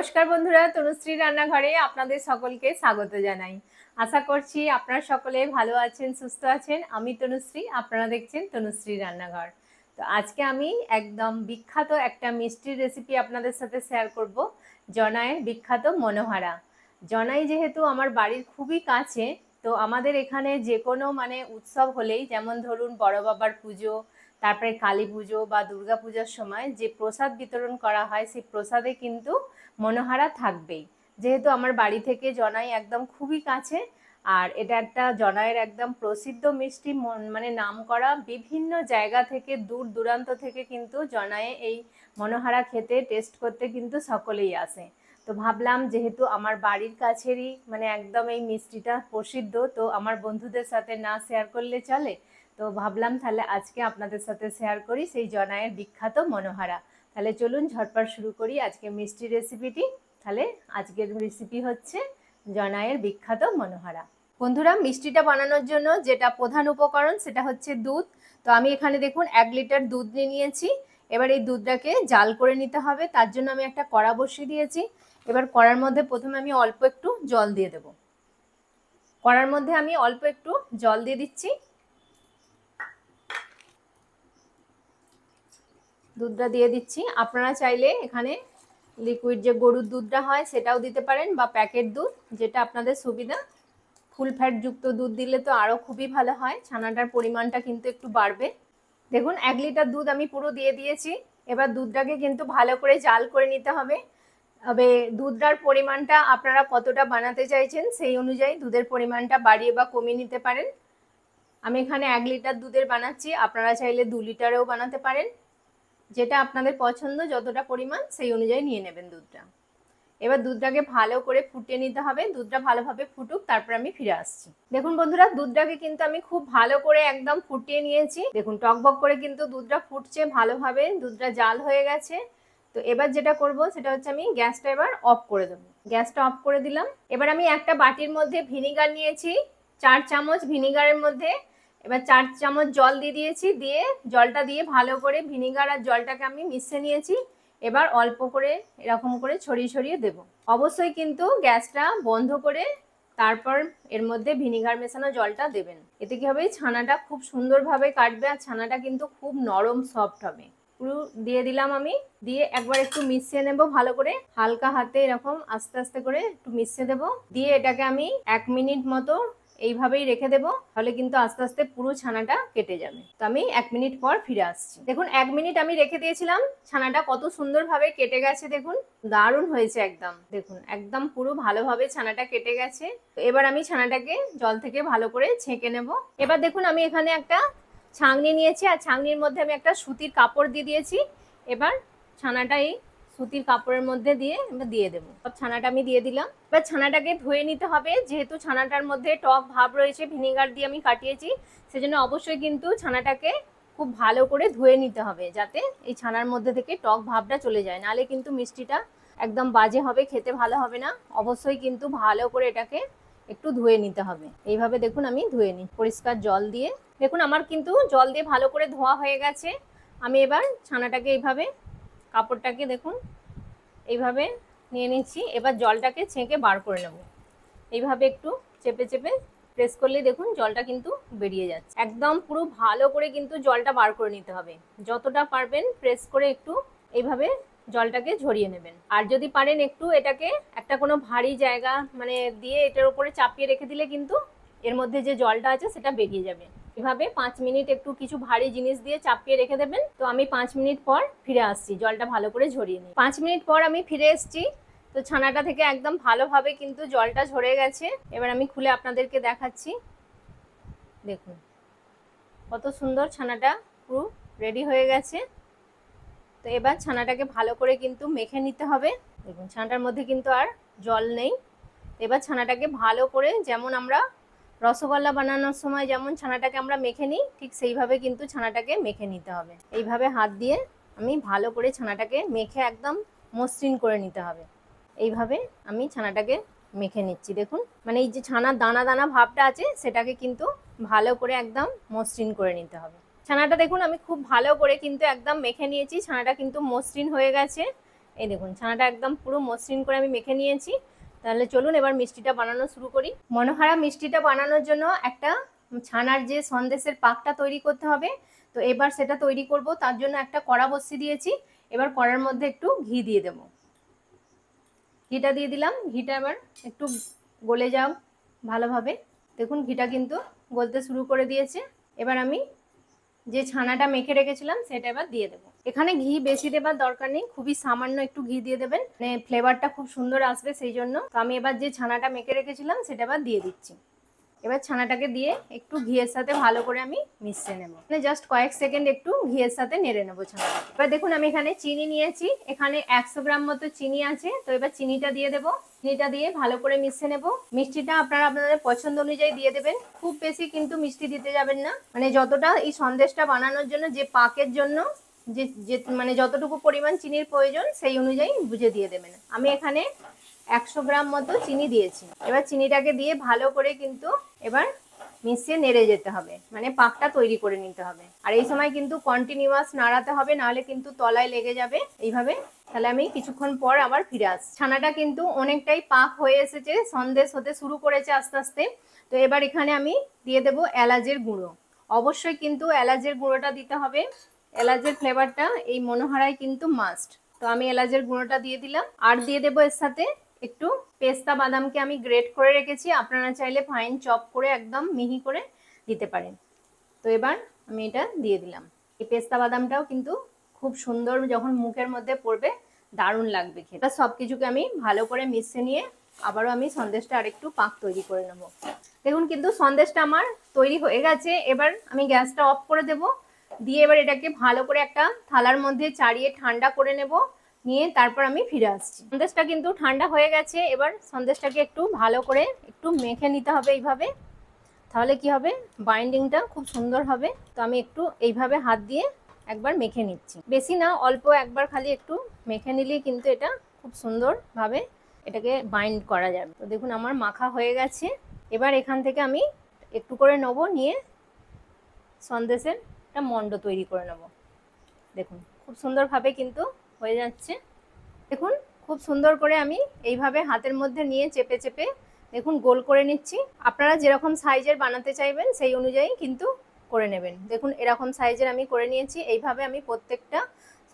নমস্কার বন্ধুরা, তনুশ্রী রান্নাঘরে আপনাদের সকলকে স্বাগত জানাই। আশা করছি আপনারা সকলে ভালো আছেন, সুস্থ আছেন। আমি তনুশ্রী, আপনারা দেখছেন তনুশ্রী রান্নাঘর। তো আজকে আমি একদম বিখ্যাত একটা মিষ্টির রেসিপি আপনাদের সাথে শেয়ার করব, জনাইয়ের বিখ্যাত মনোহারা। জনাই যেহেতু আমার বাড়ির খুবই কাছে, তো আমাদের এখানে যে কোনো উৎসব হলেই, যেমন ধরুন বড় বাবার পুজো, তারপরে কালী পুজো বা দুর্গা পূজার সময় যে প্রসাদ বিতরণ করা হয়, সেই প্রসাদে কিন্তু মনোহারা থাকবেই। যেহেতু আমার বাড়ি থেকে জনাই একদম খুবই কাছে, আর এটা একটা জনাইয়ের একদম প্রসিদ্ধ মিষ্টি, নাম করা বিভিন্ন জায়গা থেকে, দূর দূরান্ত থেকে কিন্তু জনায়ে এই মনোহারা খেতে, টেস্ট করতে কিন্তু সকলেই আসে। তো ভাবলাম যেহেতু আমার বাড়ির কাছেরই একদম এই মিষ্টিটা প্রসিদ্ধ, তো আমার বন্ধুদের সাথে না শেয়ার করলে চলে। তো ভাবলাম তাহলে আজকে আপনাদের সাথে শেয়ার করি সেই জনাইয়ের বিখ্যাত মনোহারা। তাহলে চলুন ঝটপট শুরু করি আজকে মিষ্টির রেসিপিটি। তাহলে আজকের রেসিপি হচ্ছে জনাইয়ের বিখ্যাত মনোহারা। বন্ধুরা, মিষ্টিটা বানানোর জন্য যেটা প্রধান উপকরণ সেটা হচ্ছে দুধ। তো আমি এখানে দেখুন 1 লিটার দুধ নিয়েছি। এবার এই দুধটাকে জাল করে নিতে হবে, তার জন্য আমি একটা কড়া বসিয়ে দিয়েছি। এবার কড়ার মধ্যে প্রথমে আমি অল্প একটু জল দিয়ে দেব। কড়ার মধ্যে আমি অল্প একটু জল দিয়ে দিচ্ছি। দুধটা দিয়ে দিচ্ছি। আপনারা চাইলে এখানে লিকুইড যে গরুর দুধটা হয় সেটাও দিতে পারেন, বা প্যাকেট দুধ, যেটা আপনাদের সুবিধা। ফুল ফ্যাট যুক্ত দুধ দিলে তো আরও খুবই ভালো হয়, ছানাটার পরিমাণটা কিন্তু একটু বাড়বে। দেখুন 1 লিটার দুধ আমি পুরো দিয়ে দিয়েছি। এবার দুধটাকে কিন্তু ভালো করে জাল করে নিতে হবে। তবে দুধটার পরিমাণটা আপনারা কতটা বানাতে চাইছেন সেই অনুযায়ী দুধের পরিমাণটা বাড়িয়ে বা কমিয়ে নিতে পারেন। আমি এখানে 1 লিটার দুধের বানাচ্ছি, আপনারা চাইলে 2 লিটারেও বানাতে পারেন। যেটা আপনাদের পছন্দ, যতটা পরিমাণ সেই অনুযায়ী নিয়ে নেবেন দুধটা। এবার দুধটাকে ভালো করে ফুটিয়ে নিতে হবে। দুধটা ভালোভাবে ফুটুক, তারপর আমি ফিরে আসছি। দেখুন বন্ধুরা, দুধটাকে কিন্তু আমি খুব ভালো করে একদম ফুটিয়ে নিয়েছি। দেখুন টকবক করে কিন্তু দুধটা ফুটছে ভালোভাবে, দুধটা জাল হয়ে গেছে। তো এবার যেটা করব সেটা হচ্ছে আমি গ্যাসটা এবার অফ করে দেবো। গ্যাসটা অফ করে দিলাম। এবার আমি একটা বাটির মধ্যে ভিনিগার নিয়েছি, 4 চামচ ভিনিগারের মধ্যে এবার 4 চামচ জল দিয়ে দিয়েছি। দিয়ে জলটা দিয়ে ভালো করে ভিনিগার আর জলটাকে আমি মিশিয়ে নিয়েছি। এবার অল্প করে এরকম করে ছড়িয়ে ছড়িয়ে দেব। অবশ্যই কিন্তু গ্যাসটা বন্ধ করে তারপর এর মধ্যে ভিনিগার মেশানো জলটা দেবেন। এতে কি হবে, ছানাটা খুব সুন্দরভাবে কাটবে, আর ছানাটা কিন্তু খুব নরম সফট হবে। পুরো দিয়ে দিলাম আমি। দিয়ে একবার একটু মিশিয়ে নেব ভালো করে, হালকা হাতে এরকম আস্তে আস্তে করে একটু মিশিয়ে দেব। দিয়ে এটাকে আমি 1 মিনিট মতো এইভাবেই রেখে দেবো, তাহলে কিন্তু আস্তে আস্তে পুরো ছানাটা কেটে যাবে। তো আমি 1 মিনিট পর ফিরে আসছি। দেখুন 1 মিনিট আমি রেখে দিয়েছিলাম, ছানাটা কত সুন্দরভাবে কেটে গেছে। দেখুন দারুণ হয়েছে একদম। দেখুন একদম পুরো ভালোভাবে ছানাটা কেটে গেছে। এবার আমি ছানাটাকে জল থেকে ভালো করে ছেঁকে নেব। এবার দেখুন আমি এখানে একটা ছাঁকনি নিয়েছি, আর ছাঁকনির মধ্যে আমি একটা সুতির কাপড় দিয়ে দিয়েছি। এবার ছানাটা এই সুতির কাপড়ের মধ্যে দিয়ে দেবো। সব ছানাটা আমি দিয়ে দিলাম। এবার ছানাটাকে ধুয়ে নিতে হবে, যেহেতু ছানাটার মধ্যে টক ভাব রয়েছে, ভিনেগার দিয়ে আমি কাটিয়েছি, সেজন্য অবশ্যই কিন্তু ছানাটাকে খুব ভালো করে ধুয়ে নিতে হবে, যাতে এই ছানার মধ্যে থেকে টক ভাবটা চলে যায়। নাহলে কিন্তু মিষ্টিটা একদম বাজে হবে, খেতে ভালো হবে না। অবশ্যই কিন্তু ভালো করে এটাকে একটু ধুয়ে নিতে হবে। এইভাবে দেখুন আমি ধুয়ে নিই পরিষ্কার জল দিয়ে। দেখুন আমার কিন্তু জল দিয়ে ভালো করে ধোয়া হয়ে গেছে। আমি এবার ছানাটাকে এইভাবে, কাপড়টাকে দেখুন এইভাবে নিয়ে নিচ্ছি। এবার জলটাকে ছেঁকে বার করে নেব। এইভাবে একটু চেপে চেপে প্রেস করলে দেখুন জলটা কিন্তু বেরিয়ে যাচ্ছে। একদম পুরো ভালো করে কিন্তু জলটা বার করে নিতে হবে। যতটা পারবেন প্রেস করে একটু এইভাবে জলটাকে ঝরিয়ে নেবেন। আর যদি পারেন একটু এটাকে একটা কোনো ভারী জায়গা দিয়ে এটার উপরে চাপিয়ে রেখে দিলে কিন্তু এর মধ্যে যে জলটা আছে সেটা বেরিয়ে যাবে। এভাবে 5 মিনিট একটু কিছু ভারী জিনিস দিয়ে চাপিয়ে রেখে দেবেন। তো আমি 5 মিনিট পর ফিরে আসছি, জলটা ভালো করে ঝরিয়ে নিই। 5 মিনিট পর আমি ফিরে এসেছি। তো ছানাটা থেকে একদম ভালোভাবে কিন্তু জলটা ঝরে গেছে। এবার আমি খুলে আপনাদেরকে দেখাচ্ছি। দেখুন কত সুন্দর ছানাটা পুরো রেডি হয়ে গেছে। তো এবার ছানাটাকে ভালো করে কিন্তু মেখে নিতে হবে। দেখুন ছানাটার মধ্যে কিন্তু আর জল নেই। এবার ছানাটাকে ভালো করে, যেমন আমরা রসগোল্লা বানানোর সময় যেমন ছানাটাকে আমরা মেখে নিই, ঠিক সেইভাবে কিন্তু ছানাটাকে মেখে নিতে হবে। এইভাবে হাত দিয়ে আমি ভালো করে ছানাটাকে মেখে একদম মসৃণ করে নিতে হবে। এইভাবে আমি ছানাটাকে মেখে নিচ্ছি। দেখুন এই যে ছানার দানা দানা ভাবটা আছে সেটাকে কিন্তু ভালো করে একদম মসৃণ করে নিতে হবে। ছানাটা দেখুন আমি খুব ভালো করে কিন্তু একদম মেখে নিয়েছি। ছানাটা কিন্তু মসৃণ হয়ে গেছে। এই দেখুন ছানাটা একদম পুরো মসৃণ করে আমি মেখে নিয়েছি। তাহলে চলুন এবার মিষ্টিটা বানানো শুরু করি। মনোহারা মিষ্টিটা বানানোর জন্য একটা ছানার যে সন্দেশের পাকটা তৈরি করতে হবে, তো এবার সেটা তৈরি করব। তার জন্য একটা কড়া বসিয়ে দিয়েছি। এবার কড়ার মধ্যে একটু ঘি দিয়ে দেবো। ঘিটা দিয়ে দিলাম। ঘিটা এবার একটু গলে যাও ভালোভাবে। দেখুন ঘিটা কিন্তু গলতে শুরু করে দিয়েছে। এবার আমি যে ছানাটা মেখে রেখেছিলাম সেটা এবার দিয়ে দেবো। এখানে ঘি বেশি দেবার দরকার নেই, খুবই সামান্য একটু ঘি দিয়ে দেবেন, মানে ফ্লেভারটা খুব সুন্দর আসবে সেই জন্য। তো আমি এবার যে ছানাটা মেখে রেখেছিলাম সেটা এবার দিয়ে দিচ্ছি। এবার ছানাটাকে দিয়ে একটু ঘিয়ের সাথে ভালো করে আমি মিশিয়ে নেব, মানে জাস্ট কয়েক সেকেন্ড একটু ঘিয়ের সাথে নেড়ে নেবো ছানাটা। এবার দেখুন আমি এখানে চিনি নিয়েছি, এখানে 100 গ্রাম মতো চিনি আছে। তো এবার চিনিটা দিয়ে দেবো। চিনিটা দিয়ে ভালো করে মিশিয়ে নেব। মিষ্টিটা আপনারা আপনাদের পছন্দ অনুযায়ী দিয়ে দেবেন, খুব বেশি কিন্তু মিষ্টি দিতে যাবেন না, মানে যতটা এই সন্দেশটা বানানোর জন্য যে পাকের জন্য যে মানে যতটুকু পরিমাণ চিনির প্রয়োজন সেই অনুযায়ী বুঝে দিয়ে দেবেন। আমি এখানে 100 গ্রাম মতো চিনি দিয়েছি। এবার চিনিটাকে দিয়ে ভালো করে কিন্তু এবার মিশিয়ে নেড়ে যেতে হবে, মানে পাকটা তৈরি করে নিতে হবে। আর এই সময় কিন্তু কন্টিনিউয়াস নাড়াতে হবে, নাহলে কিন্তু তলায় লেগে যাবে এইভাবে। তাহলে আমি কিছুক্ষণ পর আবার ফিরে আসছি। ছানাটা কিন্তু অনেকটাই পাক হয়ে এসেছে, সন্দেশ হতে শুরু করেছে আস্তে আস্তে। তো এবার এখানে আমি দিয়ে দেবো এলাচের গুঁড়ো। অবশ্যই কিন্তু এলাচের গুঁড়োটা দিতে হবে, এলাচের ফ্লেভারটা এই মনোহারায় কিন্তু মাস্ট। তো আমি এলাচের গুঁড়োটা দিয়ে দিলাম। আর দিয়ে দেবো এর সাথে একটু পেস্তা বাদামকে আমি গ্রেট করে রেখেছি, আপনারা চাইলে ফাইন চপ করে একদম মিহি করে দিতে পারেন। তো এবার আমি এটা দিয়ে দিলাম। এই পেস্তা বাদামটাও কিন্তু খুব সুন্দর যখন মুখের মধ্যে পড়বে দারুণ লাগবে খেতে। সব কিছুকে আমি ভালো করে মিশিয়ে নিয়ে আবারও আমি সন্দেশটা আরেকটু পাক তৈরি করে নেব। দেখুন কিন্তু সন্দেশটা আমার তৈরি হয়ে গেছে। এবার আমি গ্যাসটা অফ করে দেব, দিয়ে এবার এটাকে ভালো করে একটা থালার মধ্যে চাড়িয়ে ঠান্ডা করে নেব, নিয়ে তারপর আমি ফিরে আসছি। সন্দেশটা কিন্তু ঠান্ডা হয়ে গেছে। এবার সন্দেশটাকে একটু ভালো করে একটু মেখে নিতে হবে এইভাবে, তাহলে কি হবে বাইন্ডিংটা খুব সুন্দর হবে। তো আমি একটু এইভাবে হাত দিয়ে একবার মেখে নিচ্ছি, বেশি না অল্প একবার খালি একটু মেখে নিলেই কিন্তু এটা খুব সুন্দরভাবে এটাকে বাইন্ড করা যাবে। তো দেখুন আমার মাখা হয়ে গেছে। এবার এখান থেকে আমি একটু করে নেবো, নিয়ে সন্দেশের একটা মণ্ড তৈরি করে নেব। দেখুন খুব সুন্দরভাবে কিন্তু হয়ে যাচ্ছে। দেখুন খুব সুন্দর করে আমি এইভাবে হাতের মধ্যে নিয়ে চেপে চেপে দেখুন গোল করে নিচ্ছি। আপনারা যেরকম সাইজের বানাতে চাইবেন সেই অনুযায়ী কিন্তু করে নেবেন। দেখুন এরকম সাইজের আমি করে নিয়েছি। এইভাবে আমি প্রত্যেকটা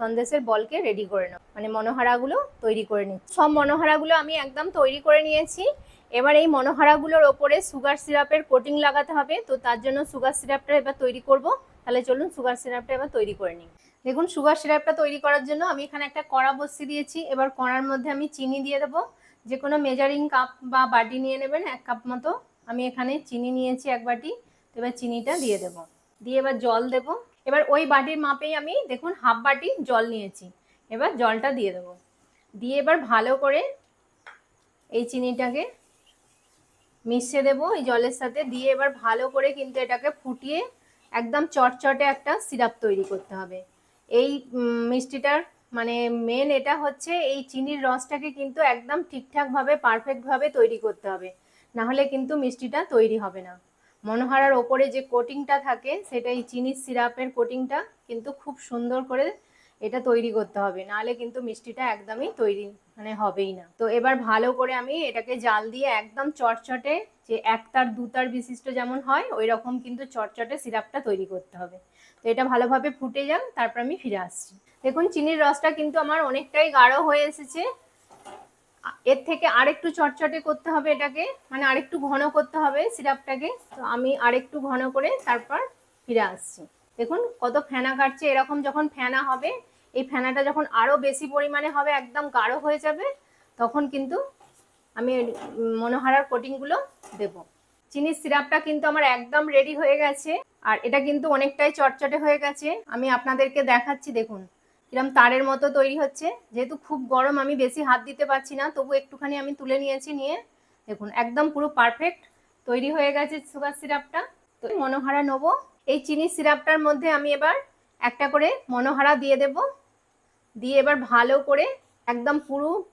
সন্দেশের বলকে রেডি করে নেব, মানে মনোহারাগুলো তৈরি করে নিচ্ছি। সব মনোহারাগুলো আমি একদম তৈরি করে নিয়েছি। এবার এই মনোহারাগুলোর ওপরে সুগার সিরাপের কোটিং লাগাতে হবে। তো তার জন্য সুগার সিরাপটা এবার তৈরি করব। তাহলে চলুন সুগার সিরাপটা এবার তৈরি করে নিই। দেখুন সুগার সিরাপটা তৈরি করার জন্য আমি এখানে একটা কড়া বসিয়ে দিয়েছি। এবার কড়ার মধ্যে আমি চিনি দিয়ে দেবো। যে কোনো মেজারিং কাপ বা বাটি নিয়ে নেবেন, 1 কাপ মতো। আমি এখানে চিনি নিয়েছি 1 বাটি। এবার চিনিটা দিয়ে দেবো, দিয়ে এবার জল দেবো। এবার ওই বাটির মাপেই আমি দেখুন হাফ বাটি জল নিয়েছি। এবার জলটা দিয়ে দেবো, দিয়ে এবার ভালো করে এই চিনিটাকে মিশিয়ে দেবো এই জলের সাথে। দিয়ে এবার ভালো করে কিন্তু এটাকে ফুটিয়ে একদম চটচটে একটা সিরাপ তৈরি করতে হবে। এই মিষ্টিটার মানে মেন এটা হচ্ছে এই চিনির রসটাকে কিন্তু একদম ঠিকঠাকভাবে পারফেক্টভাবে তৈরি করতে হবে, না হলে কিন্তু মিষ্টিটা তৈরি হবে না। মনোহারার ওপরে যে কোটিংটা থাকে সেটা এই চিনির সিরাপের কোটিংটা কিন্তু খুব সুন্দর করে এটা তৈরি করতে হবে, নাহলে কিন্তু মিষ্টিটা একদমই তৈরি মানে হবেই না। তো এবার ভালো করে আমি এটাকে জাল দিয়ে একদম চটচটে, যে 1 তার 2 তার বিশিষ্ট যেমন হয় ওই রকম কিন্তু চটচটে সিরাপটা তৈরি করতে হবে। তো এটা ভালোভাবে ফুটে যাক, তারপর আমি ফিরে আসছি। দেখুন চিনির রসটা কিন্তু আমার অনেকটাই গাঢ় হয়ে এসেছে। এর থেকে আরেকটু চটচটে করতে হবে এটাকে, মানে আরেকটু ঘন করতে হবে সিরাপটাকে। তো আমি আরেকটু ঘন করে তারপর ফিরে আসছি। দেখুন কত ফেনা কাটছে। এরকম যখন ফেনা হবে, এই ফেনাটা যখন আরো বেশি পরিমাণে হবে, একদম গাঢ় হয়ে যাবে, তখন কিন্তু আমি মনোহারার কোটিংগুলো দেব। চিনির সিরাপটা কিন্তু আমার একদম রেডি হয়ে গেছে, আর এটা কিন্তু অনেকটাই চটচটে হয়ে গেছে। আমি আপনাদেরকে দেখাচ্ছি, দেখুন কিরম তারের মতো তৈরি হচ্ছে। যেহেতু খুব গরম আমি বেশি হাত দিতে পারছি না, তবু একটুখানি আমি তুলে নিয়েছি, নিয়ে দেখুন একদম পুরো পারফেক্ট তৈরি হয়ে গেছে সুগার সিরাপটা। তো মনোহারা নেবো। এই চিনির সিরাপটার মধ্যে আমি এবার একটা করে মনোহারা দিয়ে দেব, দিয়ে এবার ভালো করে একদম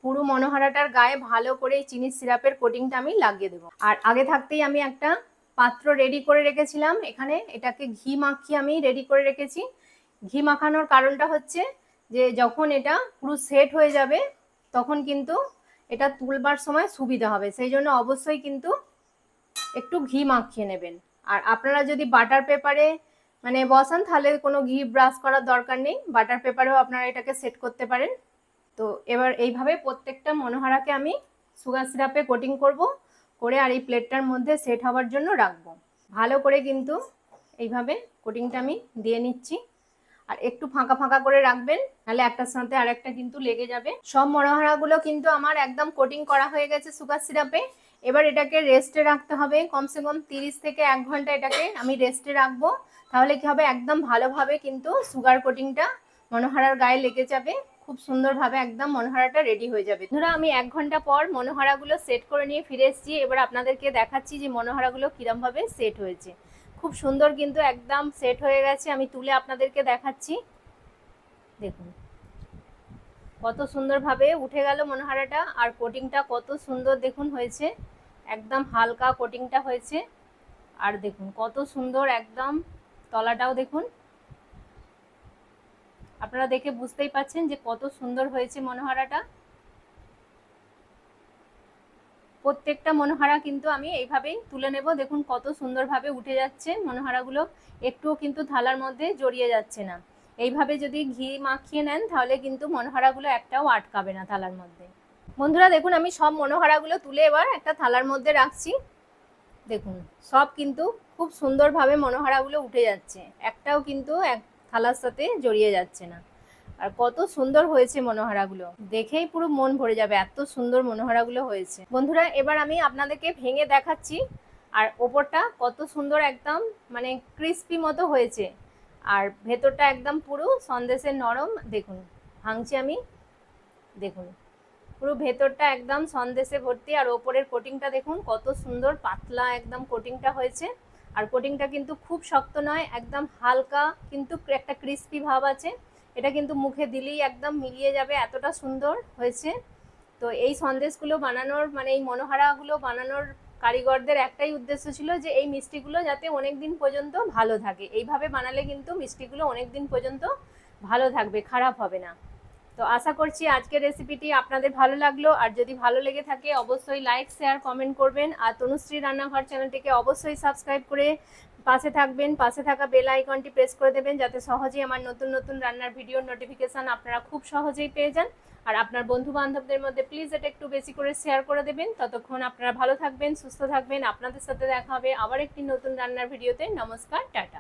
পুরো মনোহারাটার গায়ে ভালো করে এই চিনির সিরাপের কোটিংটা আমি লাগিয়ে দেবো। আর আগে থাকতেই আমি একটা পাত্র রেডি করে রেখেছিলাম, এখানে এটাকে ঘি মাখিয়ে আমি রেডি করে রেখেছি। ঘি মাখানোর কারণটা হচ্ছে যে যখন এটা পুরো সেট হয়ে যাবে তখন কিন্তু এটা তুলবার সময় সুবিধা হবে, সেই জন্য অবশ্যই কিন্তু একটু ঘি মাখিয়ে নেবেন। আর আপনারা যদি বাটার পেপারে মানে বসান তাহলে কোনো ঘি ব্রাশ করার দরকার নেই, বাটার পেপারেও আপনারা এটাকে সেট করতে পারেন। তো এবার এইভাবে প্রত্যেকটা মনোহারাকে আমি সুগার সিরাপে কোটিং করব, করে আর এই প্লেটটার মধ্যে সেট হওয়ার জন্য রাখবো। ভালো করে কিন্তু এইভাবে কোটিংটা আমি দিয়ে নিচ্ছি, আর একটু ফাঁকা ফাঁকা করে রাখবেন, নাহলে একটার সাথে আরেকটা কিন্তু লেগে যাবে। সব মনোহারাগুলো কিন্তু আমার একদম কোটিং করা হয়ে গেছে সুগার সিরাপে। এবার এটাকে রেস্টে রাখতে হবে, কমসে কম 30 থেকে 1 ঘন্টা এটাকে আমি রেস্টে রাখবো। তাহলে কি হবে, একদম ভালোভাবে কিন্তু সুগার কোটিংটা মনোহারার গায়ে লেগে যাবে, খুব সুন্দরভাবে একদম মনোহারাটা রেডি হয়ে যাবে। ধরো আমি 1 ঘন্টা পর মনোহারাগুলো সেট করে নিয়ে ফিরে এসেছি। এবার আপনাদেরকে দেখাচ্ছি যে মনোহারাগুলো কিরমভাবে সেট হয়েছে। খুব সুন্দর কিন্তু একদম সেট হয়ে গেছে, আমি তুলে আপনাদেরকে দেখাচ্ছি। দেখুন কত সুন্দরভাবে উঠে গেল মনোহারাটা, আর কোটিংটা কত সুন্দর দেখুন হয়েছে, একদম হালকা কোটিংটা হয়েছে। আর দেখুন কত সুন্দর একদম তলাটাও দেখুন, আপনারা দেখে বুঝতেই পাচ্ছেন যে কত সুন্দর হয়েছে মনোহারাটা। প্রত্যেকটা মনোহারা কিন্তু আমি এইভাবেই তুলে নেব। দেখুন কত সুন্দরভাবে উঠে যাচ্ছে মনোহারাগুলো, একটুও কিন্তু থালার মধ্যে জড়িয়ে যাচ্ছে না। এইভাবে যদি ঘি মাখিয়ে নেন তাহলে কিন্তু মনোহারাগুলো একটাও আটকাবে না থালার মধ্যে। বন্ধুরা দেখুন আমি সব মনোহারাগুলো তুলে এবার একটা থালার মধ্যে রাখছি। দেখুন সব কিন্তু খুব সুন্দরভাবে মনোহারাগুলো উঠে যাচ্ছে, একটাও কিন্তু এক থালার সাথে জড়িয়ে যাচ্ছে না। আর কত সুন্দর হয়েছে মনোহারাগুলো, দেখেই পুরো মন ভরে যাবে, এত সুন্দর মনোহারাগুলো হয়েছে। বন্ধুরা এবার আমি আপনাদেরকে ভেঙে দেখাচ্ছি, আর ওপরটা কত সুন্দর একদম মানে ক্রিস্পি মতো হয়েছে, আর ভেতরটা একদম পুরো সন্দেশের নরম। দেখুন ভাঙছি আমি, দেখুন পুরো ভেতরটা একদম সন্দেশে ভর্তি, আর ওপরের কোটিংটা দেখুন কত সুন্দর পাতলা একদম কোটিংটা হয়েছে। আর কোটিংটা কিন্তু খুব শক্ত নয়, একদম হালকা কিন্তু একটা ক্রিস্পি ভাব আছে। এটা কিন্তু মুখে দিলেই একদম মিলিয়ে যাবে, এতটা সুন্দর হয়েছে। তো এই সন্দেশগুলো বানানোর মানে এই মনোহারাগুলো বানানোর কারিগরদের একটাই উদ্দেশ্য ছিল যে এই মিষ্টিগুলো যাতে অনেক দিন পর্যন্ত ভালো থাকে। এইভাবে বানালে কিন্তু মিষ্টিগুলো অনেক দিন পর্যন্ত ভালো থাকবে, খারাপ হবে না। তো আশা করছি আজকের রেসিপিটি আপনাদের ভালো লাগলো, আর যদি ভালো লেগে থাকে অবশ্যই লাইক শেয়ার কমেন্ট করবেন, আর তনুশ্রী রান্নাঘর চ্যানেলটিকে অবশ্যই সাবস্ক্রাইব করে পাশে থাকবেন, পাশে থাকা বেল আইকনটি প্রেস করে দেবেন যাতে সহজেই আমার নতুন নতুন রান্নার ভিডিওর নোটিফিকেশান আপনারা খুব সহজেই পেয়ে যান। আর আপনার বন্ধু বান্ধবদের মধ্যে প্লিজ এটা একটু বেশি করে শেয়ার করে দেবেন। ততক্ষণ আপনারা ভালো থাকবেন, সুস্থ থাকবেন। আপনাদের সাথে দেখা হবে আবার একটি নতুন রান্নার ভিডিওতে। নমস্কার, টাটা।